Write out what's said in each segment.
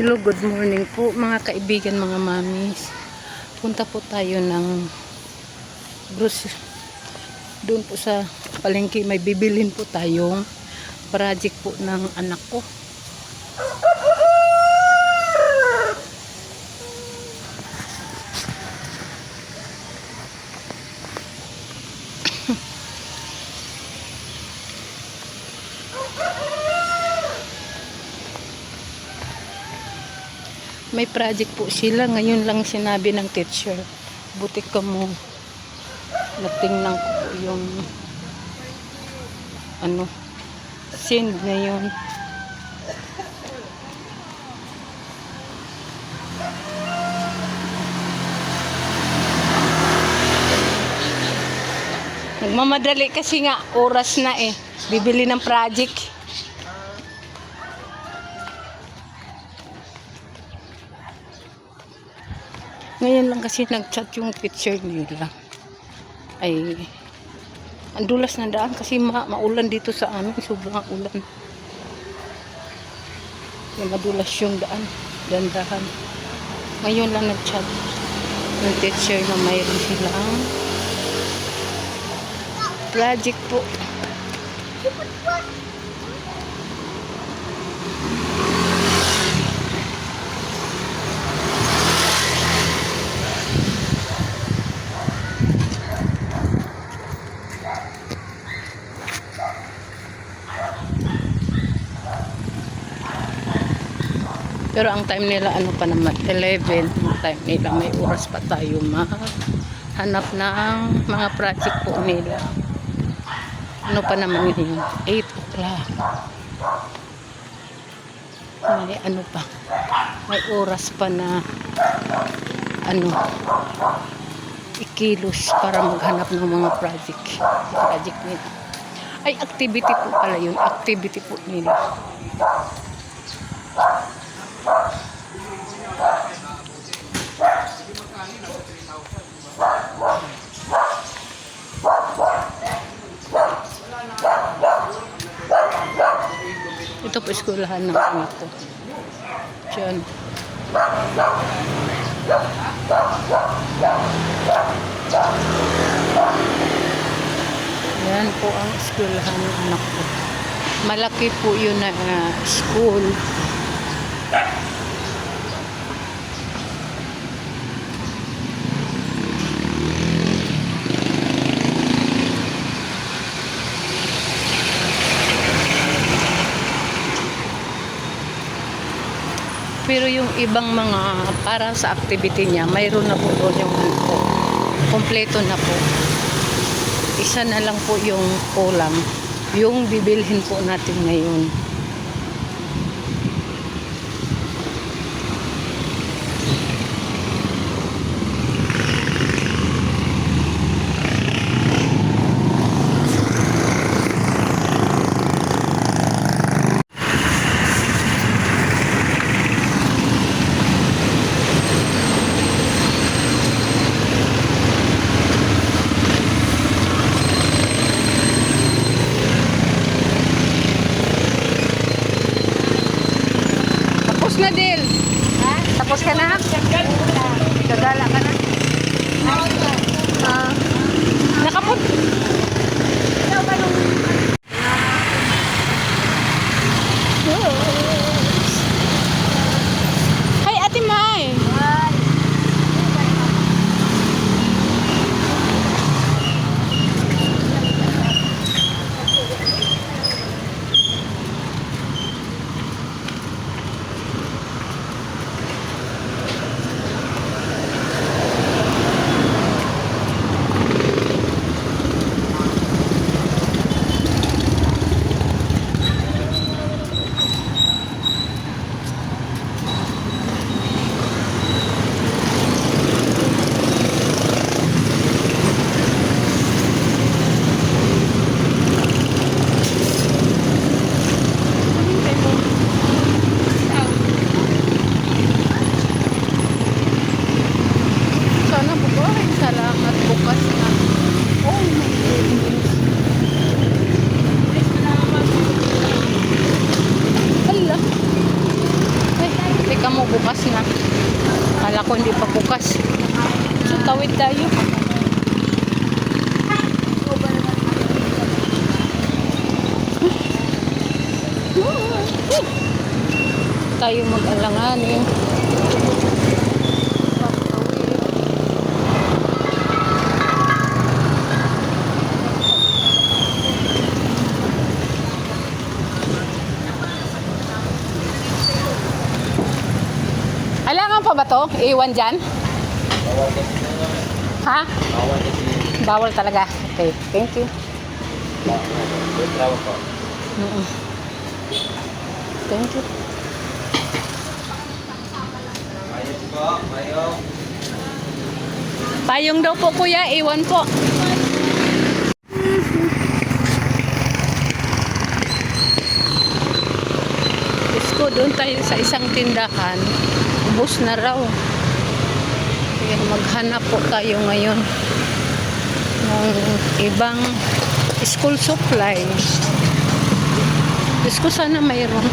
Hello, good morning po mga kaibigan, mga mamis. Punta po tayo ng grocery. Doon po sa palengke may bibilhin po tayong project po ng anak ko. May project po sila. Ngayon lang sinabi ng teacher. Buti ka mo. Natingnan ko po yung send ngayon. Nagmamadali kasi nga oras na eh. Bibili ng project. Ngayon lang kasi nag-chat yung teacher nila. Ay, ang dulas na daan kasi maulan dito sa amin. Sobrang ulan. Yung madulas yung daan. Dandahan. Ngayon lang nag-chat yung teacher na mayroon silang project po. Pero ang time nila pa naman 11, ang time nila may oras pa tayo hanap ng mga project po nila. Pa naman yun 8 o'clock. May pa, may oras pa na ikilos para maghanap ng mga project nila. Ay, activity po pala yun, activity po nila. Ito po eskulahan ng anak ko. Diyan. Yan po ang eskulahan ng anak ko. Malaki po yun na school. Pero yung ibang mga para sa activity niya, mayroon na po doon yung kompleto na po. Isa na lang po yung kulang. Yung bibilhin po natin ngayon. Nadil, tapos ka na? Gagala ka na? Nakapot. Hi, Ate Mai. bukas na. Kala ko hindi pa bukas. So, tawid tayo. Tayo mag-alanganin. Alangan pa ba to? Iwan dyan? Ha? Bawal talaga. Okay, thank you. Thank you. Payong daw po kuya, iwan po. Isko, doon tayo sa isang tindahan. Ubus na raw. Kaya maghanap po tayo ngayon ng ibang school supply. Isko, sana mayroon.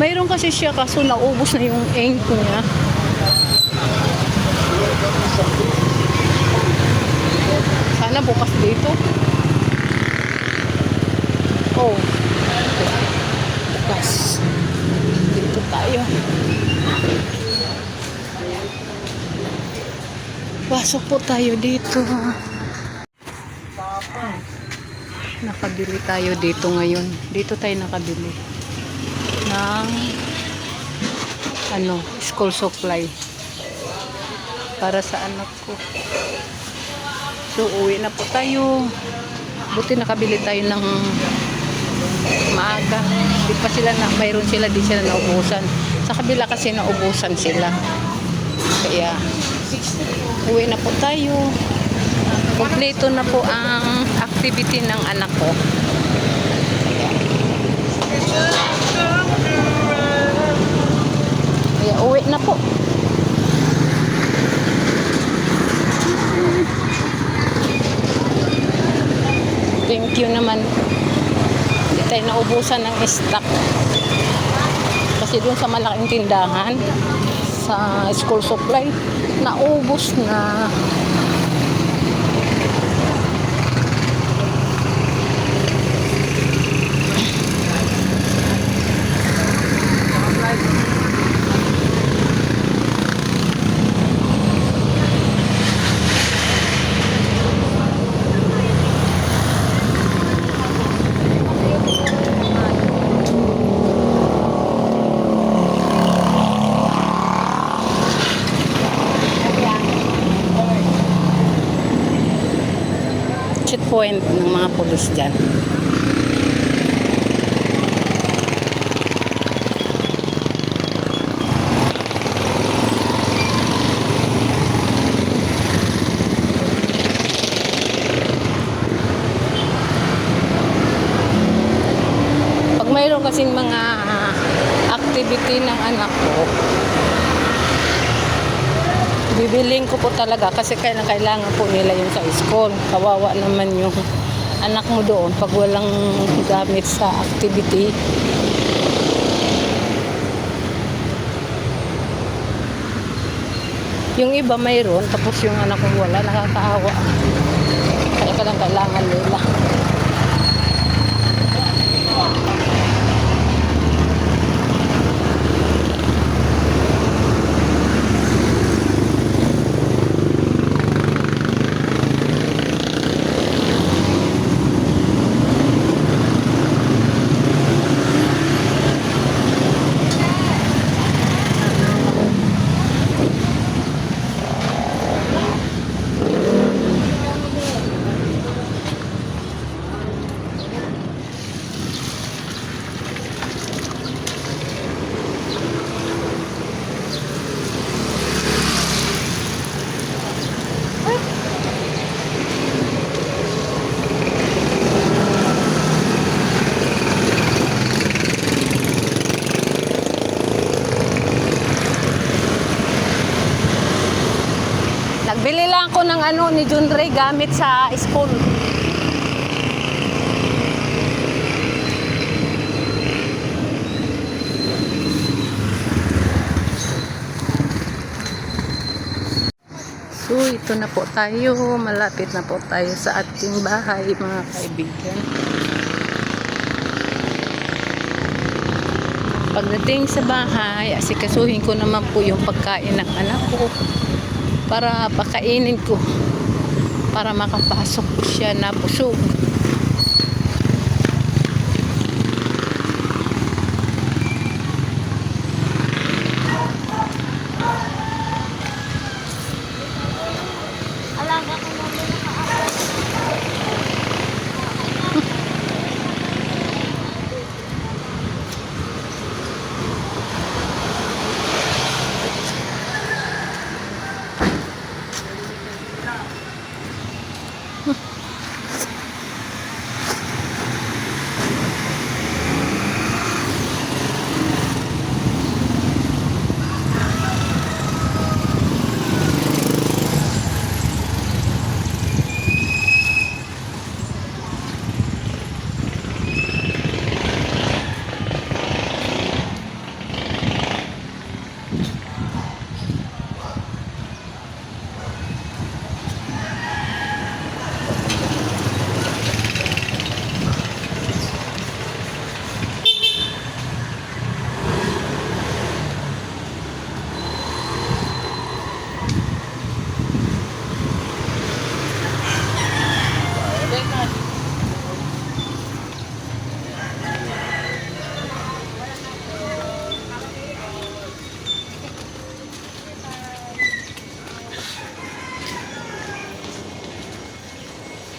Mayroon kasi siya kaso naubos na yung ink niya. Sana bukas dito. Oh. Bukas. Dito tayo. Pasok po tayo dito. Nakabili tayo dito ngayon. Dito tayo nakabili ng school supply para sa anak ko. So uwi na po tayo. Buti nakabili tayo ng maaga. Di pa sila na mayroon sila, di sila naubusan. Sa kabila kasi naubusan sila. Kaya uwi na po tayo. Kompleto na po ang activity ng anak ko. Kaya uwi na po. Thank you naman. Hindi tayo naubusan ng stock. Kasi doon sa malaking tindahan, sa school supply, naubos na. Checkpoint ng mga pulis dyan. Pag mayroon kasing mga activity ng anak ko, bibiling ko po talaga kasi kailangan po nila yung sa school. Kawawa naman yung anak mo doon pag walang gamit sa activity. Yung iba mayroon, tapos yung anak mo wala, nakakaawa. Kaya kailangan nila. Nagbili lang ako ng ni John Ray gamit sa school. Nandito na po tayo. Malapit na po tayo sa ating bahay, mga kaibigan. Pagdating sa bahay, asikasuhin ko naman po yung pagkain ng anak ko para pakainin ko para makapasok po siya na busog. Alaga ko na muna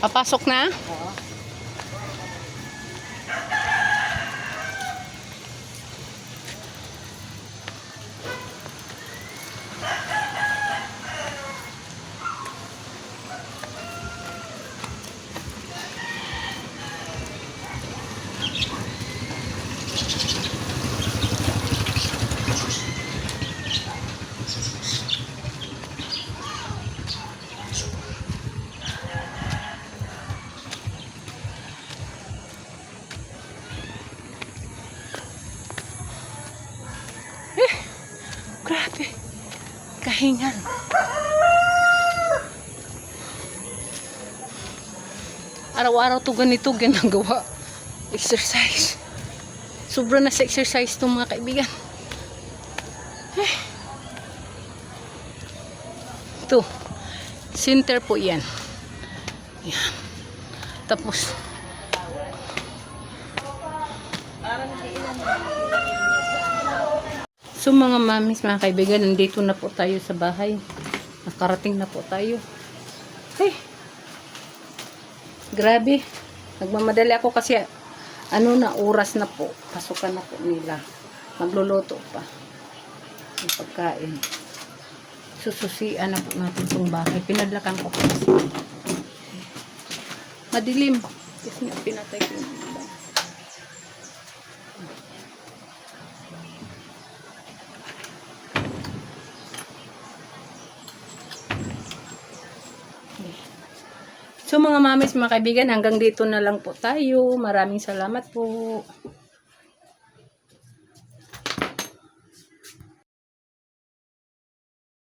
Papasok na? Grabe. Kahingan. Araw-araw to ganito ginagawa. Exercise. Sobra na sa exercise to, mga kaibigan. Ito. Center po yan. Yan. Tapos so mga mamis, mga kaibigan, nandito na po tayo sa bahay. Nakarating na po tayo. Hey! Grabe. Nagmamadali ako kasi ano na, oras na po. Pasukan na po nila. Magluluto pa. Yung pagkain. Sususian na po natin itong bahay. Pinadlakan ko po kasi. Madilim. Kasi nga pinatay ko yung iba. So mga mamis, mga kaibigan, hanggang dito na lang po tayo. Maraming salamat po.